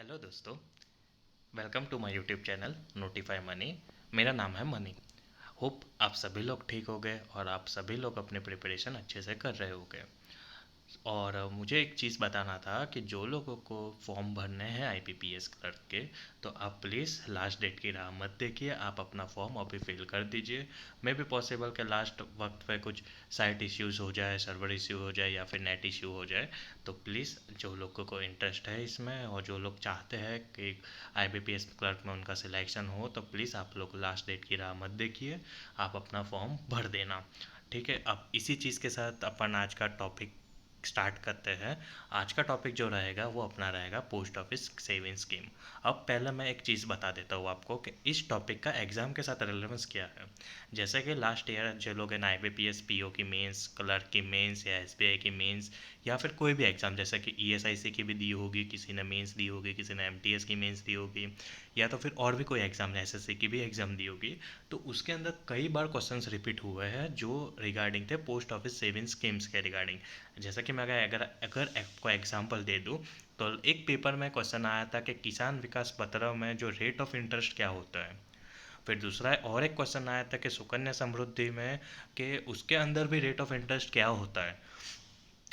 Hello दोस्तों, welcome to my YouTube channel notify money. मेरा नाम है मनी। होप आप सभी लोग ठीक हो गए और आप सभी लोग अपने प्रिपरेशन अच्छे से कर रहे होंगे। और मुझे एक चीज़ बताना था कि जो लोगों को फॉर्म भरने हैं आईपीपीएस क्लर्क के, तो आप प्लीज़ लास्ट डेट की राह मत देखिए, आप अपना फॉर्म अभी फिल कर दीजिए। मे भी पॉसिबल के लास्ट वक्त पे कुछ साइट इश्यूज़ हो जाए, सर्वर इश्यू हो जाए या फिर नेट इश्यू हो जाए। तो प्लीज़ जो लोगों को इंटरेस्ट है इसमें और जो लोग चाहते हैं कि आईबीपीएस क्लर्क में उनका सिलेक्शन हो, तो प्लीज़ आप लोग लास्ट डेट की राह मत देखिए, आप अपना फॉर्म भर देना। ठीक है, अब इसी चीज़ के साथ अपन आज का टॉपिक स्टार्ट करते हैं। आज का टॉपिक जो रहेगा वो अपना रहेगा पोस्ट ऑफिस सेविंग स्कीम। अब पहले मैं एक चीज़ बता देता हूँ आपको कि इस टॉपिक का एग्ज़ाम के साथ रिलेवेंस क्या है। जैसे कि लास्ट ईयर जो लोग हैं आईबीपीएस पीओ की मेंस, क्लर्क की मेंस या एसबीआई की मेंस या फिर कोई भी एग्ज़ाम, जैसे कि ईएसआईसी की भी दी होगी, किसी ने मेंस दी होगी, किसी ने एमटीएस की मेंस दी होगी, या तो फिर और भी कोई एग्ज़ाम एसएससी की भी एग्ज़ाम दी होगी, तो उसके अंदर कई बार क्वेश्चंस रिपीट हुए हैं जो रिगार्डिंग थे पोस्ट ऑफिस सेविंग स्कीम्स के रिगार्डिंग। जैसा कि मैं अगर अगर आपको एग्जांपल दे दूं, तो एक पेपर में क्वेश्चन आया था कि किसान विकास पत्र में जो रेट ऑफ इंटरेस्ट क्या होता है। फिर दूसरा और एक क्वेश्चन आया था कि सुकन्या समृद्धि में कि उसके अंदर भी रेट ऑफ इंटरेस्ट क्या होता है।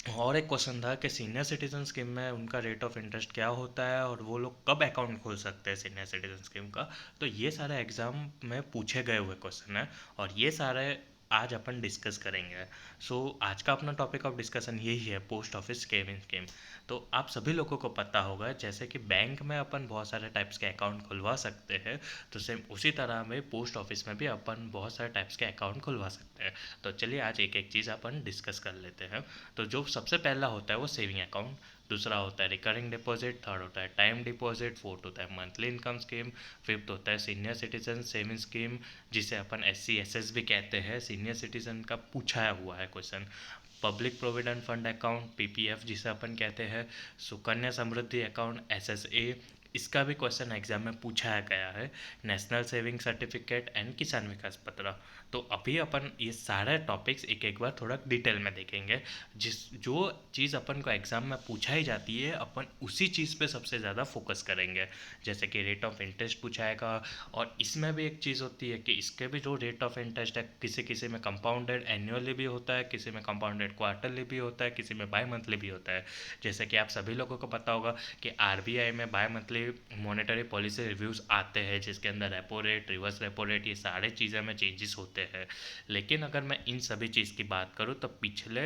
और एक क्वेश्चन था कि सीनियर सिटीजन स्कीम में उनका रेट ऑफ इंटरेस्ट क्या होता है और वो लोग कब अकाउंट खोल सकते हैं सीनियर सिटीजन स्कीम का। तो ये सारे एग्ज़ाम में पूछे गए हुए क्वेश्चन हैं और ये सारे आज अपन डिस्कस करेंगे। आज का अपना टॉपिक ऑफ डिस्कशन यही है, पोस्ट ऑफिस सेविंग स्कीम। तो आप सभी लोगों को पता होगा जैसे कि बैंक में अपन बहुत सारे टाइप्स के अकाउंट खुलवा सकते हैं, तो सेम उसी तरह में पोस्ट ऑफिस में भी अपन बहुत सारे टाइप्स के अकाउंट खुलवा सकते हैं। तो चलिए आज एक एक चीज़ अपन डिस्कस कर लेते हैं। तो जो सबसे पहला होता है वो सेविंग अकाउंट, दूसरा होता है रिकरिंग डिपॉजिट, थर्ड होता है टाइम डिपॉजिट, फोर्थ होता है मंथली इनकम स्कीम, फिफ्थ होता है सीनियर सिटीजन सेविंग स्कीम, जिसे अपन SC SS भी कहते हैं। सीनियर सिटीजन का पूछा हुआ है question. Public provident fund account PPF जिसे अपन कहते हैं, सुकन्या समृद्धि अकाउंट SSA, इसका भी क्वेश्चन एग्जाम में पूछा गया है। नेशनल सेविंग सर्टिफिकेट एंड किसान विकास पत्र। तो अभी अपन ये सारे टॉपिक्स एक एक बार थोड़ा डिटेल में देखेंगे। जो चीज़ अपन को एग्ज़ाम में पूछाई जाती है अपन उसी चीज़ पे सबसे ज़्यादा फोकस करेंगे। जैसे कि रेट ऑफ इंटरेस्ट पूछाएगा, और इसमें भी एक चीज़ होती है कि इसके भी जो रेट ऑफ इंटरेस्ट है, किसी किसी में कंपाउंडेड एनुअली भी होता है, किसी में कंपाउंडेड क्वार्टरली भी होता है, किसी में बाई मंथली भी होता है। जैसे कि आप सभी लोगों को पता होगा कि RBI में by monthly monetary policy reviews आते हैं, जिसके अंदर repo rate, reverse repo rate, ये सारे चीज़ें में चेंजेस होते हैं। लेकिन अगर मैं इन सभी चीज़ की बात करूँ तो पिछले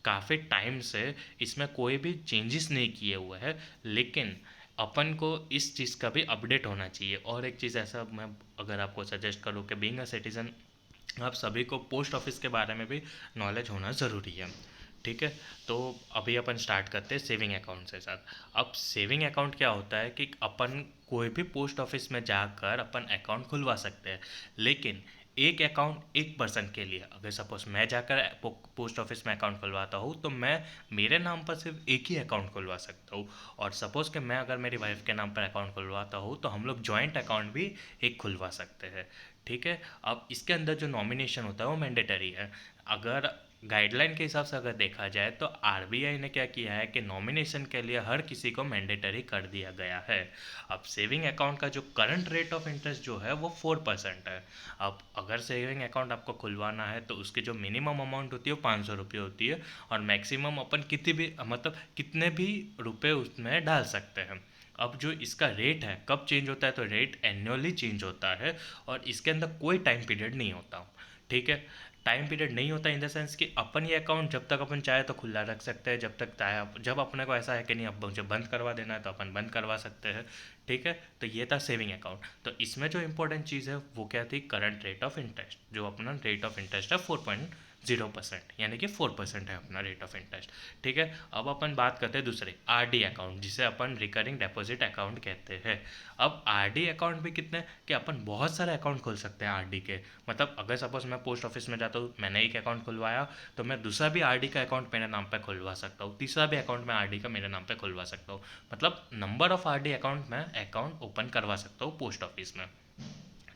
काफ़ी टाइम से इसमें कोई भी चेंजेस नहीं किए हुए हैं। लेकिन अपन को इस चीज़ का भी अपडेट होना चाहिए। और एक चीज़ ऐसा मैं अगर आपको सजेस्ट करूँ कि बीइंग अ सिटीज़न आप सभी को पोस्ट ऑफिस के बारे में भी नॉलेज होना ज़रूरी है। ठीक है, तो अभी अपन स्टार्ट करते हैं सेविंग अकाउंट से साथ। अब सेविंग अकाउंट क्या होता है कि अपन कोई भी पोस्ट ऑफिस में जाकर अपन अकाउंट खुलवा सकते हैं, लेकिन एक अकाउंट एक पर्सन के लिए। अगर सपोज मैं जाकर पोस्ट ऑफिस में अकाउंट खुलवाता हूँ तो मैं मेरे नाम पर सिर्फ एक ही अकाउंट खुलवा सकता हूँ, और सपोज़ कि मैं अगर मेरी वाइफ के नाम पर अकाउंट खुलवाता हूँ तो हम लोग जॉइंट अकाउंट भी एक खुलवा सकते हैं। ठीक है, अब इसके अंदर जो नॉमिनेशन होता है वो मैंडेटरी है। अगर गाइडलाइन के हिसाब से अगर देखा जाए तो RBI ने क्या किया है कि नॉमिनेशन के लिए हर किसी को मैंडेटरी कर दिया गया है। अब सेविंग अकाउंट का जो करंट रेट ऑफ इंटरेस्ट जो है वो 4% है। अब अगर सेविंग अकाउंट आपको खुलवाना है तो उसकी जो मिनिमम अमाउंट होती है वो 500 रुपये होती है, और मैक्सिमम अपन कितनी भी मतलब कितने भी रुपए उसमें डाल सकते हैं। अब जो इसका रेट है कब चेंज होता है, तो रेट एनुअली चेंज होता है, और इसके अंदर कोई टाइम पीरियड नहीं होता। ठीक है, टाइम पीरियड नहीं होता इन द सेंस कि अपन ये अकाउंट जब तक अपन चाहे तो खुला रख सकते हैं, जब तक चाहे, जब अपने को ऐसा है कि नहीं अब मुझे बंद करवा देना है तो अपन बंद करवा सकते हैं। ठीक है, तो ये था सेविंग अकाउंट। तो इसमें जो इंपॉर्टेंट चीज़ है वो क्या थी, करंट रेट ऑफ इंटरेस्ट। जो अपना रेट ऑफ इंटरेस्ट है 4.0%, यानी कि 4% है अपना रेट ऑफ इंटरेस्ट। ठीक है, अब अपन बात करते हैं दूसरे RD अकाउंट, जिसे अपन रिकरिंग डिपॉजिट अकाउंट कहते हैं। अब RD अकाउंट भी कितने कि अपन बहुत सारे अकाउंट खोल सकते हैं RD के। मतलब अगर सपोज मैं पोस्ट ऑफिस में जाता हूँ, मैंने एक अकाउंट खुलवाया, तो मैं दूसरा भी RD का अकाउंट मेरे नाम पे खुलवा सकता हूँ, तीसरा भी अकाउंट मैं RD का मेरे नाम पे खुलवा सकता हूँ। मतलब नंबर ऑफ RD अकाउंट मैं अकाउंट ओपन करवा सकता हूँ पोस्ट ऑफिस में।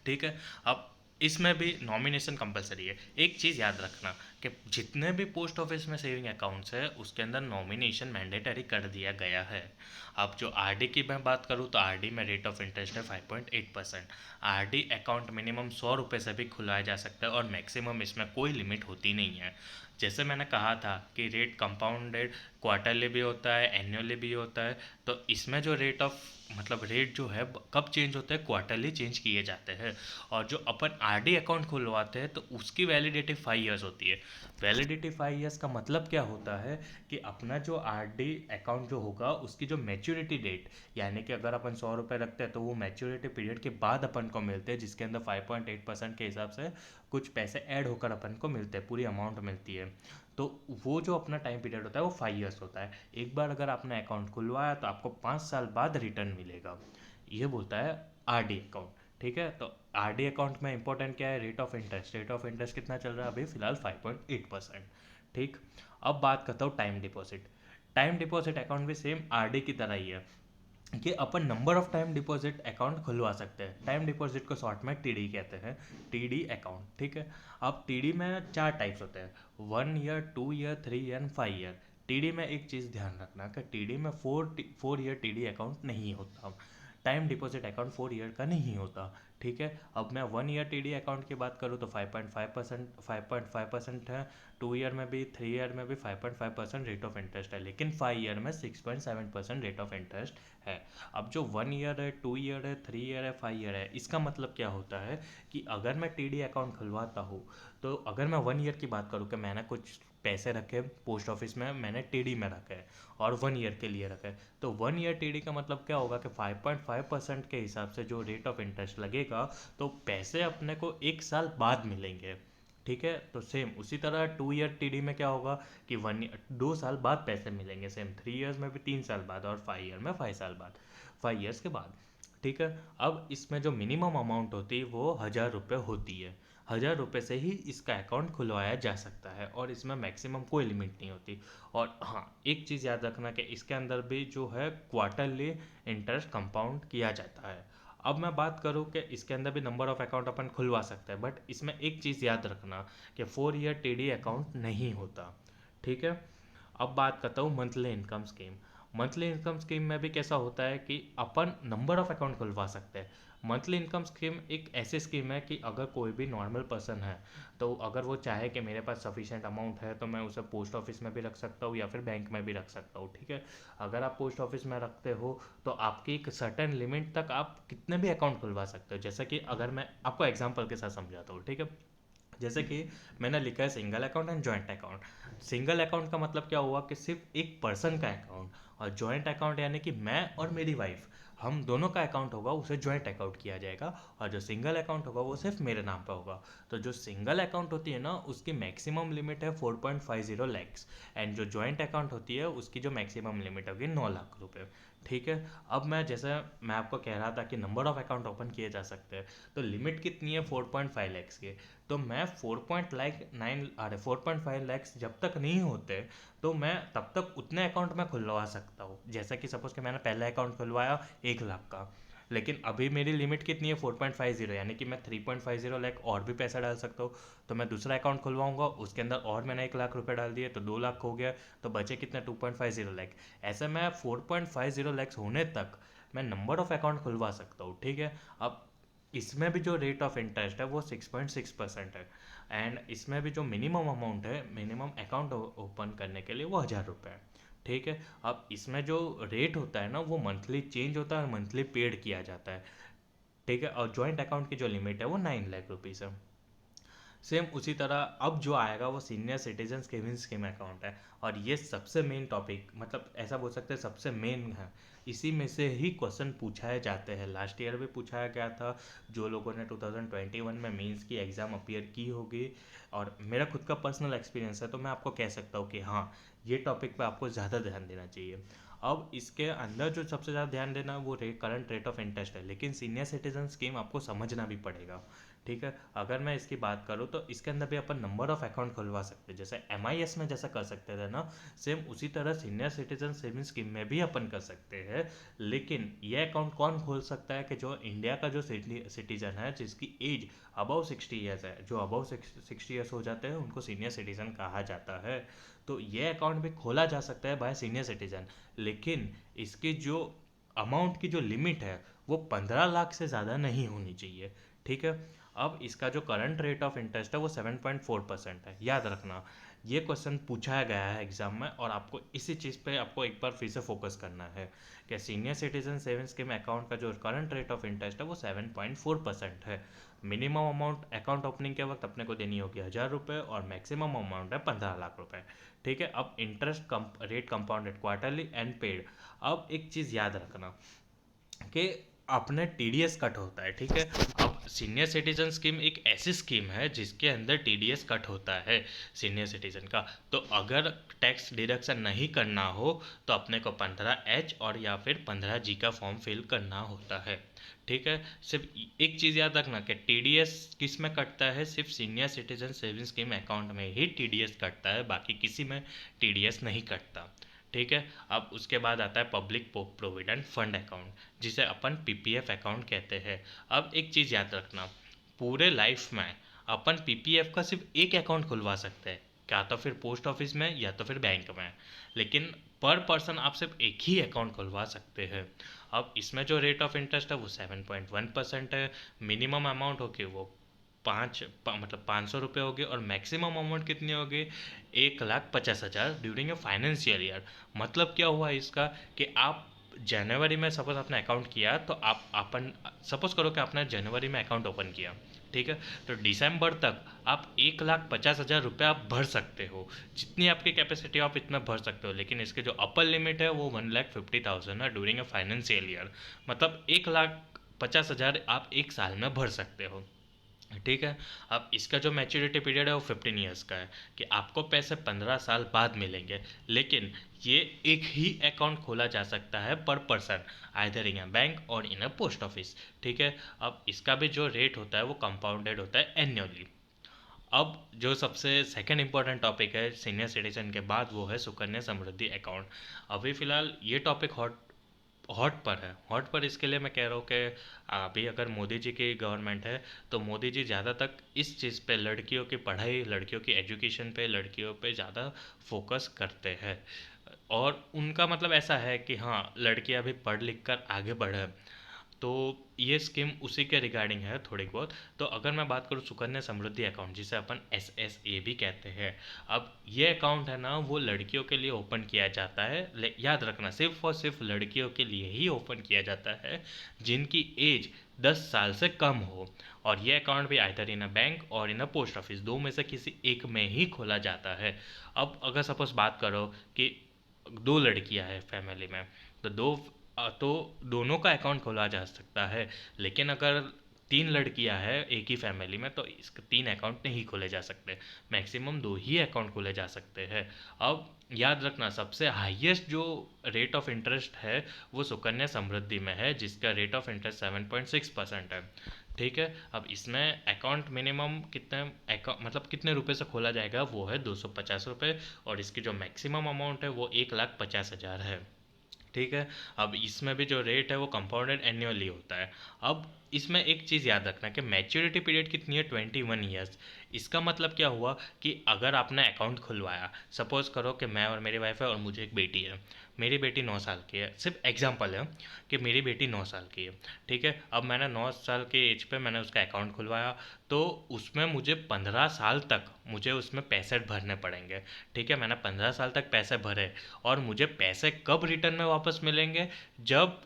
ठीक है, अब इसमें भी नॉमिनेशन कंपलसरी है। एक चीज़ याद रखना कि जितने भी पोस्ट ऑफिस में सेविंग अकाउंट्स है उसके अंदर नॉमिनेशन मैंडेटरी कर दिया गया है। अब जो आरडी की मैं बात करूँ तो आरडी में रेट ऑफ इंटरेस्ट है 5.8%। आरडी अकाउंट मिनिमम 100 रुपये से भी खुलवाया जा सकता है और मैक्सिमम इसमें कोई लिमिट होती नहीं है। जैसे मैंने कहा था कि रेट कंपाउंडेड क्वार्टरली भी होता है, एनुअली भी होता है। तो इसमें जो रेट ऑफ मतलब रेट जो है कब चेंज होता है, क्वार्टरली चेंज किए जाते हैं। और जो अपन आरडी अकाउंट खुलवाते हैं तो उसकी वैलिडिटी 5 ईयर्स होती है। वैलिडिटी 5 ईयर्स का मतलब क्या होता है कि अपना जो आरडी अकाउंट जो होगा उसकी जो मैच्योरिटी डेट, यानी कि अगर अपन 100 रुपये रखते हैं तो वो मैच्योरिटी पीरियड के बाद अपन को मिलते हैं, जिसके अंदर 5.8% के हिसाब से कुछ पैसे ऐड होकर अपन को मिलते हैं, पूरी अमाउंट मिलती है। तो वो जो अपना टाइम पीरियड होता है वो 5 ईयर्स होता है। एक बार अगर आपने अकाउंट खुलवाया तो आपको 5 साल बाद रिटर्न मिलेगा। ये बोलता है आरडी अकाउंट। ठीक है, तो आरडी अकाउंट में इंपॉर्टेंट क्या है, rate of interest. Rate of interest कितना चल रहा है अभी फिलहाल 5.8%। ठीक। अब बात करता हूँ time deposit. Time deposit account भी सेम आरडी की तरह ही है कि अपन number of time deposit account खुलवा सकते हैं। टाइम डिपॉजिट को शॉर्ट में टीडी कहते हैं, टीडी अकाउंट। ठीक है। अब टीडी में 4 टाइप्स होते हैं, 1 year, 2 year, 3 year and 5 year. TD में एक चीज़ ध्यान रखना कि टीडी में 4 ईयर टीडी अकाउंट नहीं होता। टाइम डिपॉजिट अकाउंट 4 ईयर का नहीं होता। ठीक है। अब मैं 1 ईयर टीडी अकाउंट की बात करूँ तो 5.5% है। 2 ईयर में भी, 3 ईयर में भी 5.5% रेट ऑफ इंटरेस्ट है, लेकिन 5 ईयर में 6.7% रेट ऑफ इंटरेस्ट है। अब जो 1 ईयर है, 2 ईयर है, 3 ईयर है, 5 ईयर है, इसका मतलब क्या होता है कि अगर मैं टीडी अकाउंट खुलवाता हूँ तो अगर मैं 1 ईयर की बात करूँ कि मैंने कुछ पैसे रखे पोस्ट ऑफिस में, मैंने टीडी में रखे हैं और 1 ईयर के लिए रखे, तो 1 ईयर टीडी का मतलब क्या होगा कि 5.5% के हिसाब से जो रेट ऑफ इंटरेस्ट लगेगा तो पैसे अपने को 1 साल बाद मिलेंगे। ठीक है। तो सेम उसी तरह 2 ईयर टीडी में क्या होगा कि 2 साल बाद पैसे मिलेंगे। सेम 3 ईयर्स में भी 3 साल बाद और 5 ईयर में 5 साल बाद, 5 ईयर्स के बाद। ठीक है। अब इसमें जो मिनिमम अमाउंट होती है वो 1,000 रुपये होती है। 1,000 रुपये से ही इसका अकाउंट खुलवाया जा सकता है और इसमें मैक्सिमम कोई लिमिट नहीं होती। और हाँ, एक चीज़ याद रखना कि इसके अंदर भी जो है क्वार्टरली इंटरेस्ट कंपाउंड किया जाता है। अब मैं बात करूँ कि इसके अंदर भी नंबर ऑफ अकाउंट अपन खुलवा सकते हैं, बट इसमें एक चीज़ याद रखना कि 4 ईयर टीडी अकाउंट नहीं होता। ठीक है। अब बात करता हूँ monthly income scheme. Monthly income scheme में भी कैसा होता है कि अपन नंबर ऑफ अकाउंट खुलवा सकते हैं। मंथली इनकम स्कीम एक ऐसी स्कीम है कि अगर कोई भी नॉर्मल पर्सन है तो अगर वो चाहे कि मेरे पास सफिशिएंट अमाउंट है तो मैं उसे पोस्ट ऑफिस में भी रख सकता हूँ या फिर बैंक में भी रख सकता हूँ। ठीक है। अगर आप पोस्ट ऑफिस में रखते हो तो आपकी एक सर्टेन लिमिट तक आप कितने भी अकाउंट खुलवा सकते हो। जैसे कि अगर मैं आपको एग्जांपल के साथ समझाता हूँ। ठीक है। जैसे कि मैंने लिखा है single account and joint account. Single account का मतलब क्या हुआ कि सिर्फ एक पर्सन का अकाउंट, और जॉइंट अकाउंट यानी कि मैं और मेरी वाइफ, हम दोनों का अकाउंट होगा उसे जॉइंट अकाउंट किया जाएगा। और जो सिंगल अकाउंट होगा वो सिर्फ मेरे नाम पे होगा। तो जो सिंगल अकाउंट होती है ना उसकी मैक्सिमम लिमिट है 4.50 लैक्स, एंड जो जॉइंट अकाउंट होती है उसकी जो मैक्सिमम लिमिट होगी 9 लाख रुपए। ठीक है। अब मैं जैसे मैं आपको कह रहा था कि नंबर ऑफ अकाउंट ओपन किए जा सकते हैं, तो लिमिट कितनी है 4.5 लैक्स की। तो मैं 4.5 लैक्स जब तक नहीं होते तो मैं तब तक उतने अकाउंट में खुलवा सकता हूँ। जैसे कि सपोज कि मैंने पहला अकाउंट खुलवाया 1 लाख का, लेकिन अभी मेरी लिमिट कितनी है 4.50, यानी कि मैं 3.50 लाख और भी पैसा डाल सकता हूँ। तो मैं दूसरा अकाउंट खुलवाऊंगा, उसके अंदर और मैंने 1 लाख रुपए डाल दिए तो 2 लाख हो गया। तो बचे कितने 2.50 लाख। ऐसे मैं 4.50 लैक्स होने तक मैं नंबर ऑफ अकाउंट खुलवा सकता हूँ। ठीक है। अब इसमें भी जो रेट ऑफ इंटरेस्ट है वो 6.6% है। एंड इसमें भी जो मिनिमम अमाउंट है मिनिमम अकाउंट ओपन करने के लिए वो 1,000 रुपये है। ठीक है। अब इसमें जो रेट होता है ना वो मंथली चेंज होता है और मंथली पेड किया जाता है। ठीक है। और जॉइंट अकाउंट की जो लिमिट है वो 9 लाख रुपीज़ है। सेम उसी तरह अब जो आएगा वो senior citizen saving scheme account है। और ये सबसे मेन टॉपिक, मतलब ऐसा बोल सकते हैं सबसे मेन है। इसी में से ही क्वेश्चन पूछाए जाते हैं। लास्ट ईयर भी पूछाया गया था, जो लोगों ने 2021 में मेंस की एग्ज़ाम अपीयर की होगी। और मेरा खुद का पर्सनल एक्सपीरियंस है तो मैं आपको कह सकता हूँ कि हाँ, ये टॉपिक पे आपको ज़्यादा ध्यान देना चाहिए। अब इसके अंदर जो सबसे ज़्यादा ध्यान देना है वो करंट रेट ऑफ इंटरेस्ट है, लेकिन सीनियर सिटीजन स्कीम आपको समझना भी पड़ेगा। ठीक है, अगर मैं इसकी बात करूँ तो इसके अंदर भी अपन नंबर ऑफ अकाउंट खुलवा सकते हैं, जैसे MIS में जैसा कर सकते थे ना, सेम उसी तरह सीनियर सिटीजन सेविंग स्कीम में भी अपन कर सकते हैं। लेकिन ये अकाउंट कौन खोल सकता है कि जो इंडिया का जो सिटीजन है जिसकी एज अबव 60 ईयर्स है, जो अबव 60 ईयर्स हो जाते हैं उनको सीनियर सिटीजन कहा जाता है। तो ये अकाउंट भी खोला जा सकता है बाय सीनियर सिटीजन, लेकिन इसकी जो अमाउंट की जो लिमिट है वो 15 लाख से ज़्यादा नहीं होनी चाहिए। ठीक है, अब इसका जो करंट रेट ऑफ इंटरेस्ट है वो 7.4% है, याद रखना। ये क्वेश्चन पूछा गया है एग्जाम में और आपको इसी चीज़ पे आपको एक बार फिर से फोकस करना है कि senior citizen saving scheme account का जो करंट रेट ऑफ इंटरेस्ट है वो 7.4% है। मिनिमम अमाउंट अकाउंट ओपनिंग के वक्त अपने को देनी होगी 1,000 रुपये और मैक्सिमम अमाउंट है 15 लाख रुपये। ठीक है, अब interest rate compounded quarterly and paid. अब एक चीज़ याद रखना कि अपने TDS कट होता है। ठीक है, अब सीनियर सिटीजन स्कीम एक ऐसी स्कीम है जिसके अंदर TDS कट होता है सीनियर सिटीजन का। तो अगर टैक्स डिडक्शन नहीं करना हो तो अपने को 15H और या फिर 15G का फॉर्म फिल करना होता है। ठीक है, सिर्फ एक चीज़ याद रखना कि TDS किस में कटता है, सिर्फ senior citizen saving scheme account में ही TDS कटता है, बाकी किसी में TDS नहीं कटता। ठीक है, अब उसके बाद आता है पब्लिक प्रोविडेंट फंड अकाउंट, जिसे अपन PPF अकाउंट कहते हैं। अब एक चीज़ याद रखना, पूरे लाइफ में अपन PPF का सिर्फ एक अकाउंट खुलवा सकते हैं, क्या तो फिर पोस्ट ऑफिस में या तो फिर बैंक में, लेकिन पर पर्सन आप सिर्फ एक ही अकाउंट खुलवा सकते हैं। अब इसमें जो रेट ऑफ इंटरेस्ट है वो 7.1% है। मिनिमम अमाउंट होगी वो मतलब 500 रुपये होगी और मैक्सिमम अमाउंट कितनी होगी, 1,50,000 ड्यूरिंग ए फाइनेंशियल ईयर। मतलब क्या हुआ इसका कि आप जनवरी में सपोज आपने अकाउंट किया, तो आप अपन सपोज करो कि आपने जनवरी में अकाउंट ओपन किया। ठीक है, तो दिसंबर तक आप 1,50,000 रुपये आप भर सकते हो, जितनी आपकी कैपेसिटी आप इतना भर सकते हो, लेकिन इसके जो अपर लिमिट है वो 1,50,000 है ड्यूरिंग ए फाइनेंशियल ईयर। मतलब 1,50,000 आप एक साल में भर सकते हो। ठीक है, अब इसका जो मैच्योरिटी पीरियड है वो 15 ईयर्स का है, कि आपको पैसे 15 साल बाद मिलेंगे, लेकिन ये एक ही अकाउंट खोला जा सकता है पर person, either in a bank और इन अ पोस्ट ऑफिस। ठीक है, अब इसका भी जो रेट होता है वो कंपाउंडेड होता है एन्युअली। अब जो सबसे सेकंड इंपॉर्टेंट टॉपिक है सीनियर सिटीजन के बाद वो है सुकन्या समृद्धि अकाउंट। अभी फ़िलहाल ये टॉपिक हॉट हॉट पर है। हॉट पर इसके लिए मैं कह रहा हूँ कि अभी अगर मोदी जी की गवर्नमेंट है तो मोदी जी ज़्यादा तक इस चीज़ पे, लड़कियों की पढ़ाई, लड़कियों की एजुकेशन पे, लड़कियों पे ज़्यादा फोकस करते हैं। और उनका मतलब ऐसा है कि हाँ, लड़कियां भी पढ़ लिख कर आगे बढ़े। तो ये स्कीम उसी के रिगार्डिंग है थोड़ी बहुत। तो अगर मैं बात करूँ सुकन्या समृद्धि अकाउंट, जिसे अपन SSA भी कहते हैं, अब ये अकाउंट है ना वो लड़कियों के लिए ओपन किया जाता है। याद रखना, सिर्फ और सिर्फ लड़कियों के लिए ही ओपन किया जाता है जिनकी एज 10 साल से कम हो। और ये अकाउंट भी आइदर इन अ बैंक और इन अ पोस्ट ऑफिस, दो में से किसी एक में ही खोला जाता है। अब अगर सपोज बात करो कि दो लड़कियां हैं फैमिली में, तो तो दोनों का अकाउंट खोला जा सकता है। लेकिन अगर तीन लड़कियां हैं एक ही फैमिली में तो इसके तीन अकाउंट नहीं खोले जा सकते, मैक्सिमम दो ही अकाउंट खोले जा सकते हैं। अब याद रखना, सबसे हाईएस्ट जो रेट ऑफ इंटरेस्ट है वो सुकन्या समृद्धि में है, जिसका रेट ऑफ इंटरेस्ट 7.6% है। ठीक है, अब इसमें अकाउंट मिनिमम कितने अकाउंट मतलब कितने रुपए से खोला जाएगा वो है 250 रुपये, और इसकी जो मैक्सिमम अमाउंट है वो 1,50,000 है। ठीक है, अब इसमें भी जो रेट है वो कंपाउंडेड एन्युअली होता है। अब इसमें एक चीज़ याद रखना कि मैच्योरिटी पीरियड कितनी है, 21 ईयर्स। इसका मतलब क्या हुआ कि अगर आपने अकाउंट खुलवाया, सपोज करो कि मैं और मेरी वाइफ है और मुझे एक बेटी है, मेरी बेटी 9 साल की है, सिर्फ एग्जांपल है कि मेरी बेटी 9 साल की है। ठीक है, अब मैंने 9 साल के एज पे मैंने उसका अकाउंट खुलवाया, तो उसमें मुझे 15 साल तक मुझे उसमें पैसे भरने पड़ेंगे। ठीक है, मैंने 15 साल तक पैसे भरे, और मुझे पैसे कब रिटर्न में वापस मिलेंगे, जब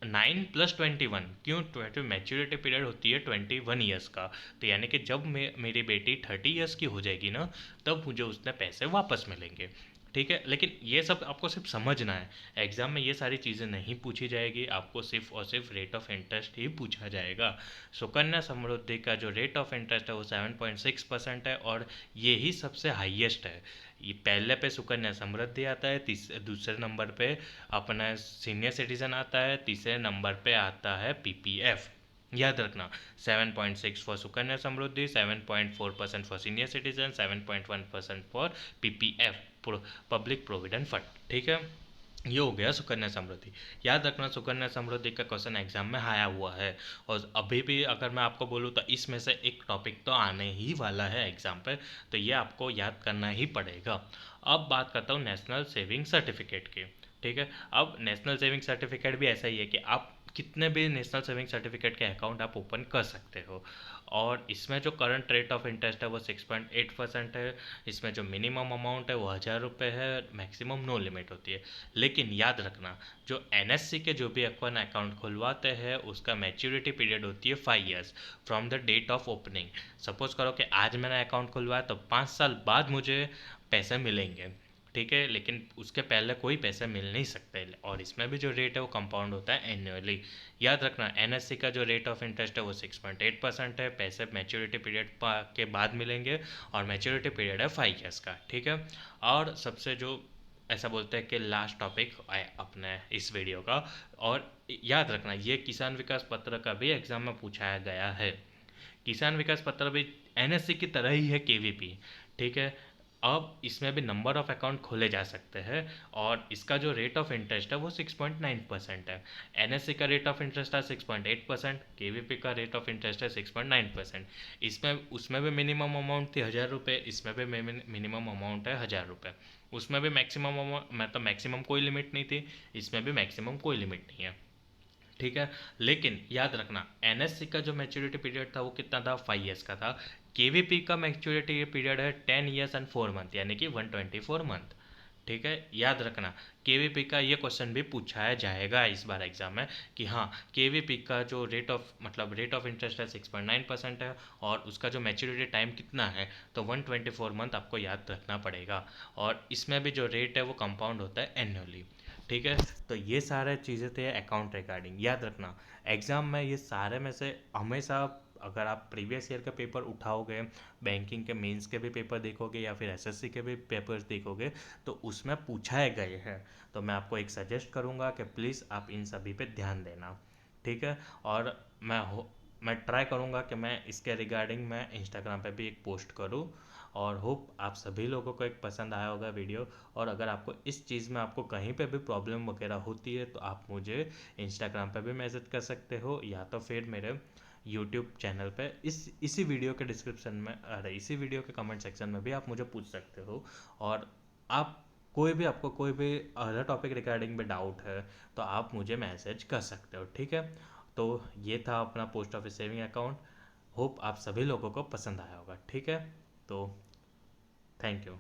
9+21, क्यों, मैच्योरिटी पीरियड होती है 21 ईयर्स का। तो यानी कि जब मेरी बेटी 30 ईयर्स की हो जाएगी ना, तब मुझे उसने पैसे वापस मिलेंगे। ठीक है, लेकिन ये सब आपको सिर्फ समझना है। एग्जाम में ये सारी चीज़ें नहीं पूछी जाएगी, आपको सिर्फ और सिर्फ रेट ऑफ इंटरेस्ट ही पूछा जाएगा। सुकन्या समृद्धि का जो रेट ऑफ इंटरेस्ट है वो 7.6% है, और ये ही सबसे हाईएस्ट है। ये पहले पे सुकन्या समृद्धि आता है, दूसरे नंबर पे अपना सीनियर सिटीजन आता है, तीसरे नंबर पे आता है पीपीएफ। याद रखना, 7.6 for Sukanya Samriddhi, 7.4% for senior citizen, 7.1% for PPF, public provident fund. ठीक है, ये हो गया सुकन्या समृद्धि। याद रखना, सुकन्या समृद्धि का क्वेश्चन एग्जाम में आया हुआ है, और अभी भी अगर मैं आपको बोलूँ तो इसमें से एक टॉपिक तो आने ही वाला है एग्जाम पे, तो ये आपको याद करना ही पड़ेगा। अब बात करता हूँ नेशनल सेविंग सर्टिफिकेट की। ठीक है, अब नेशनल सेविंग सर्टिफिकेट भी ऐसा ही है कि आप कितने भी नेशनल सेविंग सर्टिफिकेट के अकाउंट आप ओपन कर सकते हो, और इसमें जो करंट रेट ऑफ इंटरेस्ट है वो 6.8% है। इसमें जो मिनिमम अमाउंट है वो 1000 रुपये है, मैक्सिमम नो लिमिट होती है। लेकिन याद रखना, जो एनएससी के जो भी अपन अकाउंट खुलवाते हैं उसका मैच्योरिटी पीरियड होती है 5 years from the date of opening. Suppose करो कि आज मैंने अकाउंट खुलवाया तो 5 साल बाद मुझे पैसे मिलेंगे। ठीक है, लेकिन उसके पहले कोई पैसे मिल नहीं सकते, और इसमें भी जो रेट है वो कंपाउंड होता है एनुअली। याद रखना, एनएससी का जो रेट ऑफ इंटरेस्ट है वो 6.8% है, पैसे मैच्योरिटी पीरियड के बाद मिलेंगे, और मैच्योरिटी पीरियड है 5 ईयर्स का। ठीक है, और सबसे जो ऐसा बोलते हैं कि लास्ट टॉपिक अपने इस वीडियो का, और याद रखना ये किसान विकास पत्र का भी एग्जाम में पूछाया गया है। किसान विकास पत्र भी एनएससी की तरह ही है, केवीपी। ठीक है, अब इसमें भी नंबर ऑफ अकाउंट खोले जा सकते हैं, और इसका जो रेट ऑफ इंटरेस्ट है वो 6.9% है। एनएससी का रेट ऑफ इंटरेस्ट है 6.8%, केवीपी का रेट ऑफ इंटरेस्ट है 6.9%। इसमें उसमें भी मिनिमम अमाउंट थी 1000 रुपये, इसमें भी मिनिमम अमाउंट है 1000 रुपये। उसमें भी मैक्सिमम अमाउंट, मतलब मैक्सिमम कोई लिमिट नहीं थी, इसमें भी मैक्सिमम कोई लिमिट नहीं है। ठीक है, लेकिन याद रखना, एनएससी का जो मैच्योरिटी पीरियड था वो कितना था, 5 ईयर्स का था। केवीपी का मैच्योरिटी पीरियड है 10 ईयर्स एंड 4 मंथ, यानी कि 124 मंथ। ठीक है, याद रखना, केवीपी का ये क्वेश्चन भी पूछाया जाएगा इस बार एग्जाम में, कि हाँ केवीपी का जो रेट ऑफ इंटरेस्ट है 6.9% है, और उसका जो मैच्योरिटी टाइम कितना है, तो 124 मंथ आपको याद रखना पड़ेगा, और इसमें भी जो रेट है वो कंपाउंड होता है एनुअली। ठीक है, तो ये सारे चीज़ें थे अकाउंट रिगार्डिंग। याद रखना, एग्ज़ाम में ये सारे में से हमेशा, अगर आप प्रीवियस ईयर का पेपर उठाओगे, बैंकिंग के मेंस के भी पेपर देखोगे या फिर एसएससी के भी पेपर्स देखोगे, तो उसमें पूछाए गए हैं। तो मैं आपको एक सजेस्ट करूँगा कि प्लीज़ आप इन सभी पे ध्यान देना। ठीक है, और मैं ट्राई करूँगा कि मैं इसके रिगार्डिंग मैं इंस्टाग्राम पे भी एक पोस्ट करूँ, और होप आप सभी लोगों को एक पसंद आया होगा वीडियो। और अगर आपको इस चीज़ में आपको कहीं पे भी प्रॉब्लम वगैरह होती है तो आप मुझे इंस्टाग्राम पे भी मैसेज कर सकते हो, या तो फिर मेरे यूट्यूब चैनल पे इसी वीडियो के डिस्क्रिप्शन में, अरे इसी वीडियो के कमेंट सेक्शन में भी आप मुझे पूछ सकते हो। और आप आपको कोई भी अदर टॉपिक रिगार्डिंग में डाउट है तो आप मुझे मैसेज कर सकते हो। ठीक है, तो ये था अपना post office saving account. Hope आप सभी लोगों को पसंद आया होगा। ठीक है, तो थैंक यू।